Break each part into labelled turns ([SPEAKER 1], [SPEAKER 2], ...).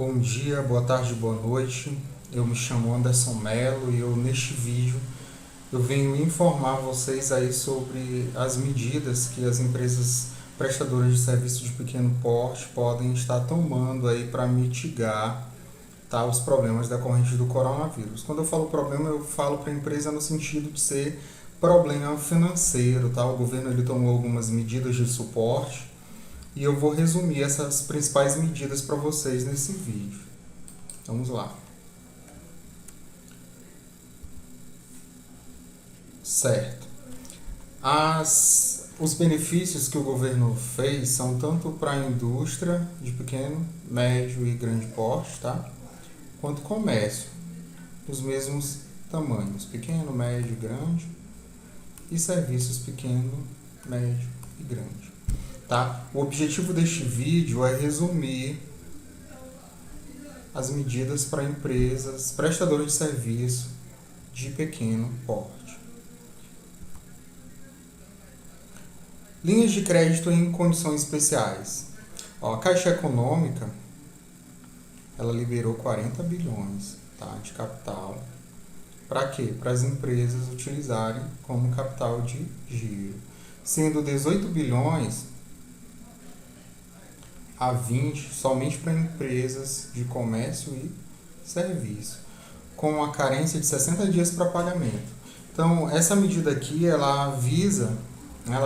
[SPEAKER 1] Bom dia, boa tarde, boa noite. Eu me chamo Anderson Melo e neste vídeo eu venho informar vocês aí sobre as medidas que as empresas prestadoras de serviço de pequeno porte podem estar tomando aí para mitigar, tá, os problemas decorrentes do coronavírus. Quando eu falo problema, eu falo para a empresa no sentido de ser problema financeiro, tá? O governo ele tomou algumas medidas de suporte e eu vou resumir essas principais medidas para vocês nesse vídeo. Vamos lá. Certo. Os benefícios que o governo fez são tanto para a indústria de pequeno, médio e grande porte, tá? Quanto comércio, dos mesmos tamanhos, pequeno, médio e grande, e serviços pequeno, médio e grande. Tá? O objetivo deste vídeo é resumir as medidas para empresas prestadoras de serviço de pequeno porte. Linhas de crédito em condições especiais. A Caixa Econômica ela liberou 40 bilhões, tá, de capital. Para quê? Para as empresas utilizarem como capital de giro. Sendo 18 bilhões a 20 somente para empresas de comércio e serviço, com a carência de 60 dias para pagamento. Então, essa medida aqui, ela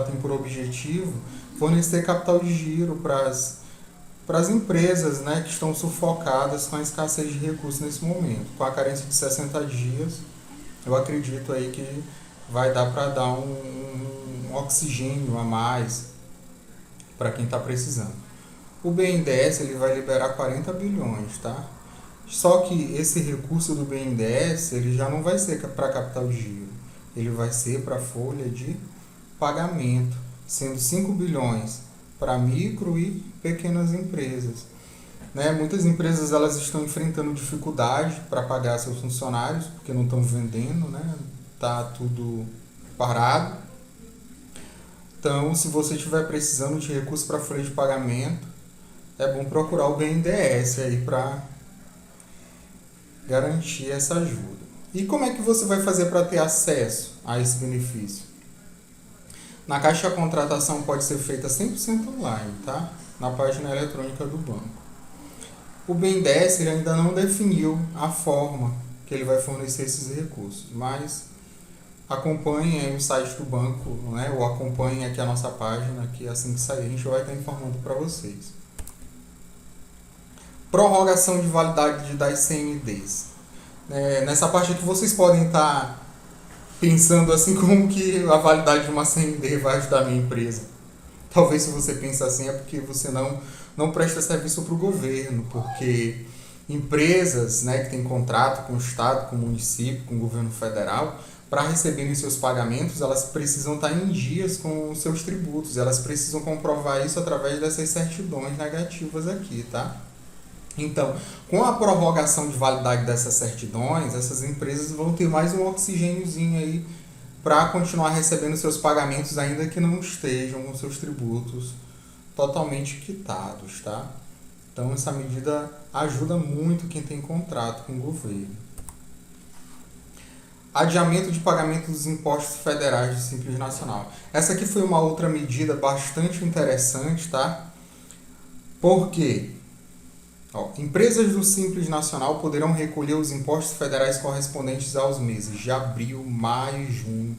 [SPEAKER 1] tem por objetivo fornecer capital de giro para as empresas, né, que estão sufocadas com a escassez de recursos nesse momento. Com a carência de 60 dias, eu acredito aí que vai dar para dar um oxigênio a mais para quem está precisando. O BNDES ele vai liberar 40 bilhões, tá? Só que esse recurso do BNDES ele já não vai ser para capital de giro, ele vai ser para folha de pagamento, sendo 5 bilhões para micro e pequenas empresas. Né? Muitas empresas elas estão enfrentando dificuldade para pagar seus funcionários, porque não estão vendendo, né? Tá tudo parado. Então, se você estiver precisando de recursos para folha de pagamento, é bom procurar o BNDES aí para garantir essa ajuda. E como é que você vai fazer para ter acesso a esse benefício? Na Caixa a contratação pode ser feita 100% online, tá? Na página eletrônica do banco. O BNDES ele ainda não definiu a forma que ele vai fornecer esses recursos, mas acompanhem aí o site do banco, né? Ou acompanhem aqui a nossa página, que assim que sair a gente vai estar informando para vocês. Prorrogação de validade das CNDs. Nessa parte aqui vocês podem estar pensando assim como que a validade de uma CND vai ajudar a minha empresa. Talvez se você pensa assim é porque você não presta serviço para o governo, porque empresas, né, que têm contrato com o Estado, com o município, com o governo federal, para receberem seus pagamentos, elas precisam estar em dias com os seus tributos, elas precisam comprovar isso através dessas certidões negativas aqui, tá? Então, com a prorrogação de validade dessas certidões, essas empresas vão ter mais um oxigêniozinho aí para continuar recebendo seus pagamentos, ainda que não estejam com seus tributos totalmente quitados, tá? Então, essa medida ajuda muito quem tem contrato com o governo. Adiamento de pagamento dos impostos federais do Simples Nacional. Essa aqui foi uma outra medida bastante interessante, tá? Por quê? Empresas do Simples Nacional poderão recolher os impostos federais correspondentes aos meses de abril, maio e junho,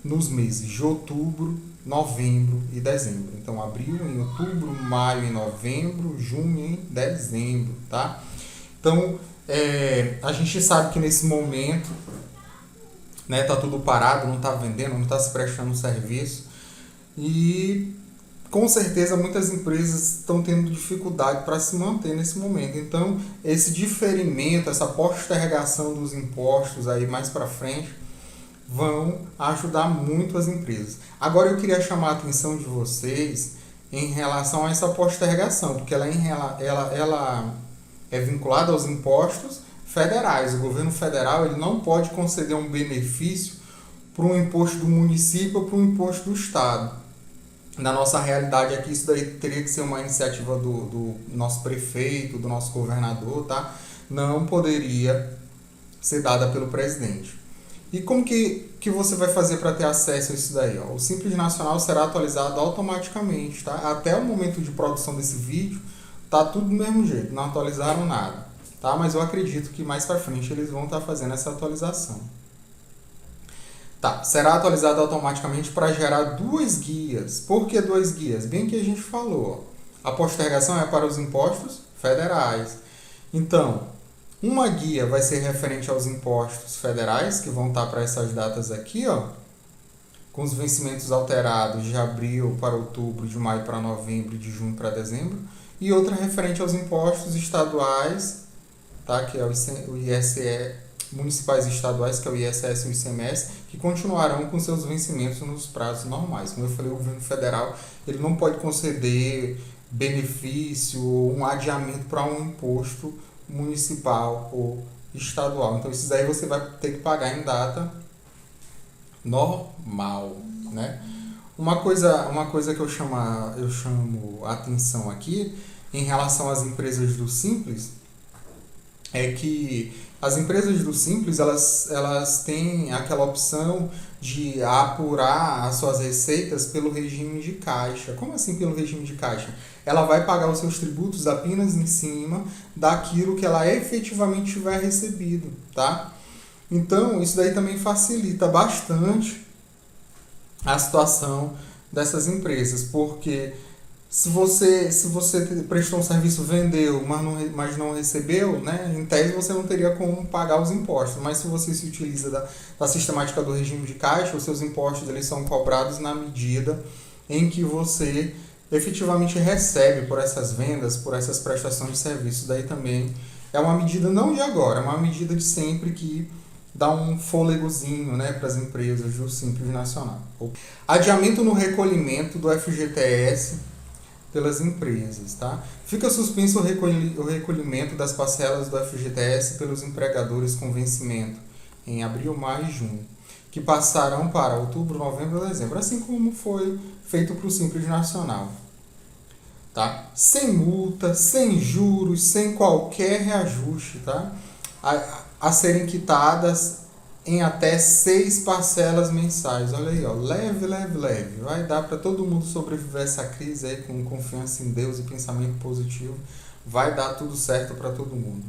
[SPEAKER 1] nos meses de outubro, novembro e dezembro. Então, abril em outubro, maio em novembro, junho em dezembro, tá? Então, a gente sabe que nesse momento, né, tá tudo parado, não está vendendo, não está se prestando serviço e com certeza muitas empresas estão tendo dificuldade para se manter nesse momento. Então, esse diferimento, essa postergação dos impostos aí mais para frente vão ajudar muito as empresas. Agora eu queria chamar a atenção de vocês em relação a essa postergação, porque ela é vinculada aos impostos federais. O governo federal ele não pode conceder um benefício para um imposto do município ou para um imposto do estado. na nossa realidade aqui, isso daí teria que ser uma iniciativa do nosso prefeito, do nosso governador, tá? Não poderia ser dada pelo presidente. E como que você vai fazer para ter acesso a isso daí? Ó? O Simples Nacional será atualizado automaticamente, tá? Até o momento de produção desse vídeo, tá tudo do mesmo jeito, não atualizaram nada, tá? Mas eu acredito que mais para frente eles vão estar fazendo essa atualização. Tá, será atualizado automaticamente para gerar duas guias. Por que duas guias? Bem que a gente falou. A postergação é para os impostos federais. Então, uma guia vai ser referente aos impostos federais, que vão estar para essas datas aqui, ó, com os vencimentos alterados de abril para outubro, de maio para novembro, de junho para dezembro. E outra referente aos impostos estaduais, tá, que é o ISE, municipais e estaduais, que é o ISS e o ICMS, que continuarão com seus vencimentos nos prazos normais. Como eu falei, o governo federal ele não pode conceder benefício ou um adiamento para um imposto municipal ou estadual. Então, esses aí você vai ter que pagar em data normal, né? Uma coisa que eu chamo a atenção aqui em relação às empresas do Simples é que as empresas do Simples, elas têm aquela opção de apurar as suas receitas pelo regime de caixa. Como assim pelo regime de caixa? Ela vai pagar os seus tributos apenas em cima daquilo que ela efetivamente tiver recebido, tá? Então, isso daí também facilita bastante a situação dessas empresas, porque se você prestou um serviço, vendeu, mas não recebeu, né, em tese você não teria como pagar os impostos. Mas se você se utiliza da sistemática do regime de caixa, os seus impostos eles são cobrados na medida em que você efetivamente recebe por essas vendas, por essas prestações de serviço. Daí também é uma medida não de agora, é uma medida de sempre que dá um fôlegozinho, né, para as empresas do Simples Nacional. Adiamento no recolhimento do FGTS pelas empresas, tá? Fica suspenso o recolhimento das parcelas do FGTS pelos empregadores com vencimento em abril, maio e junho, que passarão para outubro, novembro e dezembro, assim como foi feito para o Simples Nacional, tá? Sem multa, sem juros, sem qualquer reajuste, tá? A serem quitadas em até 6 parcelas mensais. Olha aí, ó, leve, leve, leve. Vai dar para todo mundo sobreviver a essa crise aí com confiança em Deus e pensamento positivo. Vai dar tudo certo para todo mundo.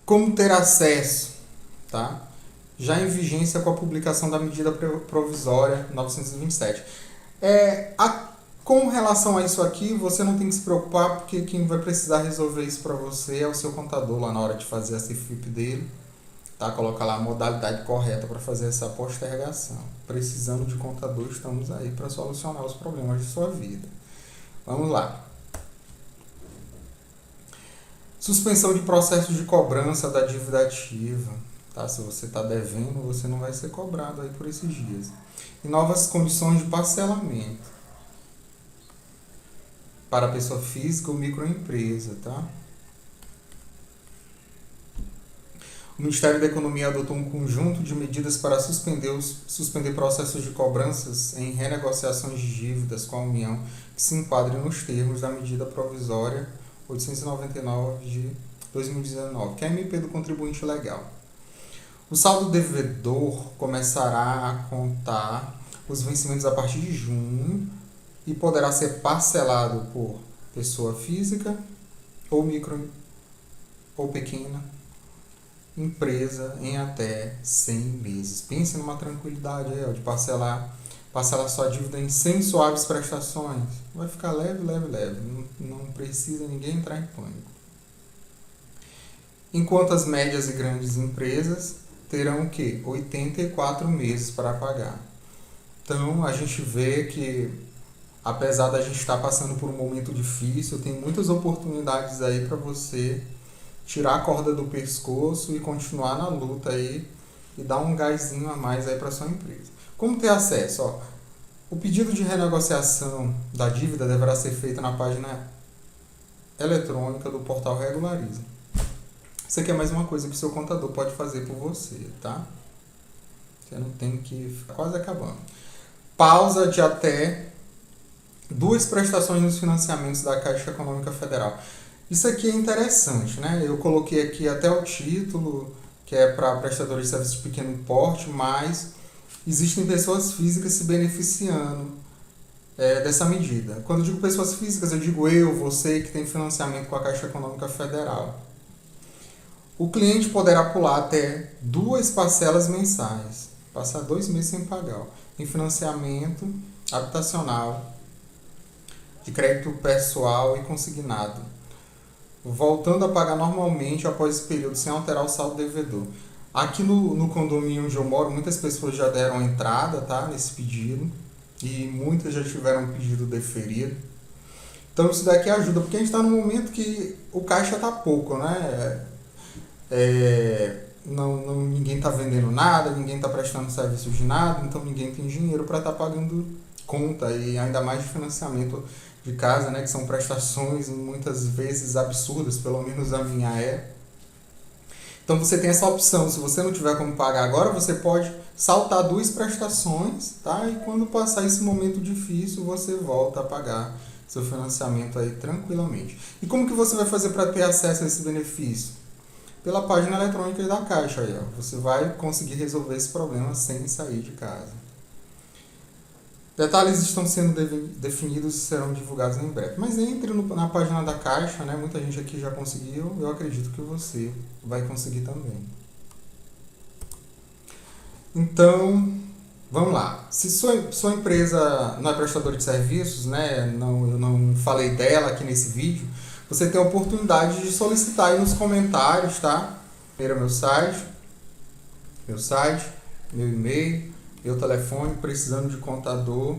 [SPEAKER 1] Como ter acesso, tá? Já em vigência com a publicação da medida provisória 927. Com relação a isso aqui, você não tem que se preocupar, porque quem vai precisar resolver isso para você é o seu contador lá na hora de fazer a CFIP dele. Tá? Colocar lá a modalidade correta para fazer essa postergação. Precisando de contador, estamos aí para solucionar os problemas de sua vida. Vamos lá. Suspensão de processo de cobrança da dívida ativa. Tá? Se você está devendo, você não vai ser cobrado aí por esses dias. E novas condições de parcelamento para a pessoa física ou microempresa, tá? O Ministério da Economia adotou um conjunto de medidas para suspender processos de cobranças em renegociações de dívidas com a União que se enquadrem nos termos da medida provisória 899 de 2019, que é a MP do contribuinte legal. O saldo devedor começará a contar os vencimentos a partir de junho e poderá ser parcelado por pessoa física ou micro ou pequena empresa em até 100 meses. Pense numa tranquilidade aí, ó, de parcelar sua dívida em 100 suaves prestações. Vai ficar leve, leve, leve. Não precisa ninguém entrar em pânico. Enquanto as médias e grandes empresas terão o quê? 84 meses para pagar. Então, a gente vê que, apesar da gente estar passando por um momento difícil, tem muitas oportunidades aí para você tirar a corda do pescoço e continuar na luta aí e dar um gásinho a mais aí para sua empresa. Como ter acesso? Ó, o pedido de renegociação da dívida deverá ser feito na página eletrônica do portal Regulariza. Isso aqui é mais uma coisa que o seu contador pode fazer por você, tá? Você não tem que ficar quase acabando. Pausa de até duas prestações nos financiamentos da Caixa Econômica Federal. Isso aqui é interessante, né? Eu coloquei aqui até o título, que é para prestadores de serviços de pequeno porte, mas existem pessoas físicas se beneficiando dessa medida. Quando eu digo pessoas físicas, eu digo eu, você que tem financiamento com a Caixa Econômica Federal. O cliente poderá pular até 2 parcelas mensais, passar 2 meses sem pagar, em financiamento habitacional, de crédito pessoal e consignado, voltando a pagar normalmente após esse período, sem alterar o saldo devedor. Aqui no condomínio onde eu moro, muitas pessoas já deram entrada, tá, nesse pedido, e muitas já tiveram pedido deferido. Então isso daqui ajuda, porque a gente está num momento que o caixa está pouco, né? Ninguém está vendendo nada, ninguém está prestando serviço de nada, então ninguém tem dinheiro para estar pagando conta, e ainda mais de financiamento de casa, né, que são prestações muitas vezes absurdas, pelo menos a minha é. Então você tem essa opção, se você não tiver como pagar agora, você pode saltar 2 prestações, tá? E quando passar esse momento difícil, você volta a pagar seu financiamento aí tranquilamente. E como que você vai fazer para ter acesso a esse benefício? Pela página eletrônica da Caixa aí, ó. Você vai conseguir resolver esse problema sem sair de casa. Detalhes estão sendo definidos e serão divulgados em breve. Mas entre na página da Caixa, né? Muita gente aqui já conseguiu, eu acredito que você vai conseguir também. Então, vamos lá. Se sua empresa não é prestadora de serviços, né? Eu não falei dela aqui nesse vídeo, você tem a oportunidade de solicitar aí nos comentários, tá? Primeiro meu site, meu e-mail, meu telefone, precisando de contador.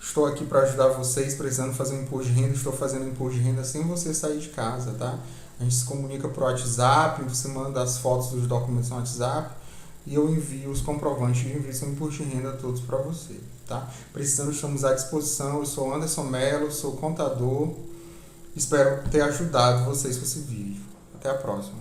[SPEAKER 1] Estou aqui para ajudar vocês, precisando fazer um imposto de renda. Estou fazendo imposto de renda sem você sair de casa, tá? A gente se comunica por WhatsApp, você manda as fotos dos documentos no WhatsApp e eu envio os comprovantes de envio seu imposto de renda todos para você, tá? Precisando, estamos à disposição. Eu sou Anderson Mello, sou contador. Espero ter ajudado vocês com esse vídeo. Até a próxima.